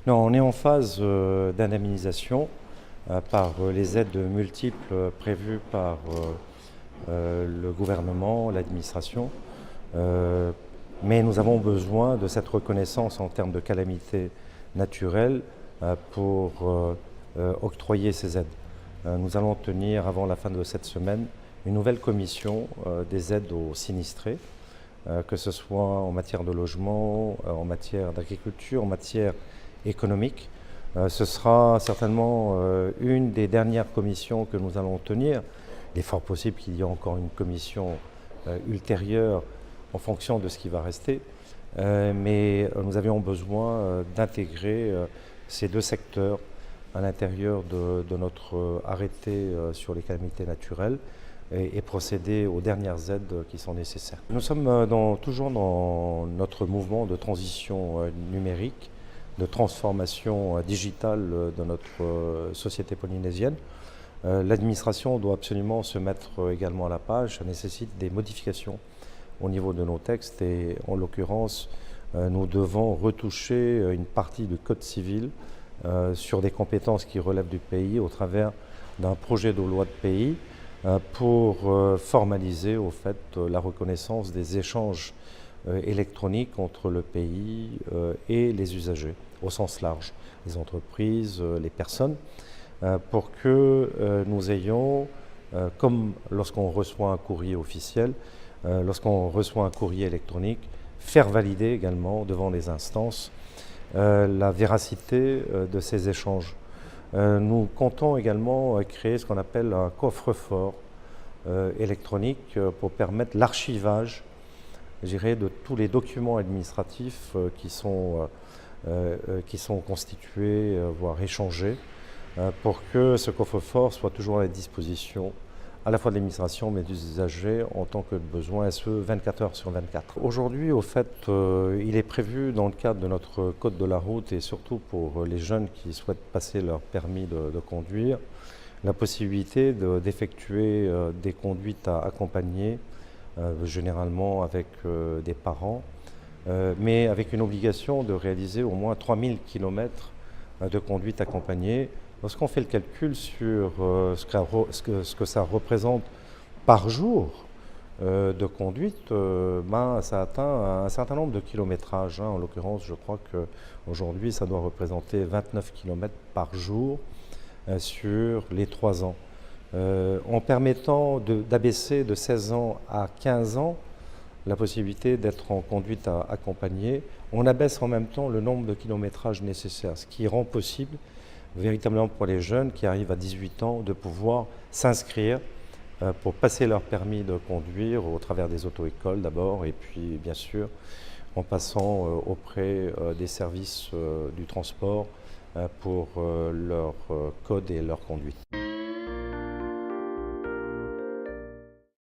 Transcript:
Non, on est en phase d'indemnisation par les aides multiples prévues par le gouvernement, l'administration. Mais nous avons besoin de cette reconnaissance en termes de calamité naturelle pour octroyer ces aides. Nous allons tenir avant la fin de cette semaine une nouvelle commission des aides aux sinistrés, que ce soit en matière de logement, en matière d'agriculture, en matière économique. Ce sera certainement une des dernières commissions que nous allons tenir. Il est fort possible qu'il y ait encore une commission ultérieure en fonction de ce qui va rester, mais nous avions besoin d'intégrer ces deux secteurs à l'intérieur de notre arrêté sur les calamités naturelles et procéder aux dernières aides qui sont nécessaires. Nous sommes toujours dans notre mouvement de transition numérique, de transformation digitale de notre société polynésienne. L'administration doit absolument se mettre également à la page. Ça nécessite des modifications au niveau de nos textes et en l'occurrence, nous devons retoucher une partie du Code civil sur des compétences qui relèvent du pays au travers d'un projet de loi de pays pour formaliser au fait la reconnaissance des échanges électroniques entre le pays et les usagers, au sens large, les entreprises, les personnes, pour que nous ayons, comme lorsqu'on reçoit un courrier officiel, lorsqu'on reçoit un courrier électronique, faire valider également devant les instances la véracité de ces échanges. Nous comptons également créer ce qu'on appelle un coffre-fort électronique pour permettre l'archivage, je dirais, de tous les documents administratifs qui sont constitués, voire échangés, pour que ce coffre-fort soit toujours à la disposition à la fois de l'administration mais des usagers en tant que besoin, et ce 24 heures sur 24. Aujourd'hui, au fait, il est prévu dans le cadre de notre code de la route et surtout pour les jeunes qui souhaitent passer leur permis de conduire, la possibilité d'effectuer des conduites à accompagner, généralement avec des parents, mais avec une obligation de réaliser au moins 3000 km de conduite accompagnée. Lorsqu'on fait le calcul sur ce que ça représente par jour de conduite, ça atteint un certain nombre de kilométrages. En l'occurrence, je crois qu'aujourd'hui, ça doit représenter 29 km par jour sur les 3 ans. En permettant d'abaisser de 16 ans à 15 ans la possibilité d'être en conduite accompagnée, on abaisse en même temps le nombre de kilométrages nécessaires, ce qui rend possible véritablement pour les jeunes qui arrivent à 18 ans de pouvoir s'inscrire pour passer leur permis de conduire au travers des auto-écoles d'abord et puis bien sûr en passant auprès des services du transport pour leur code et leur conduite.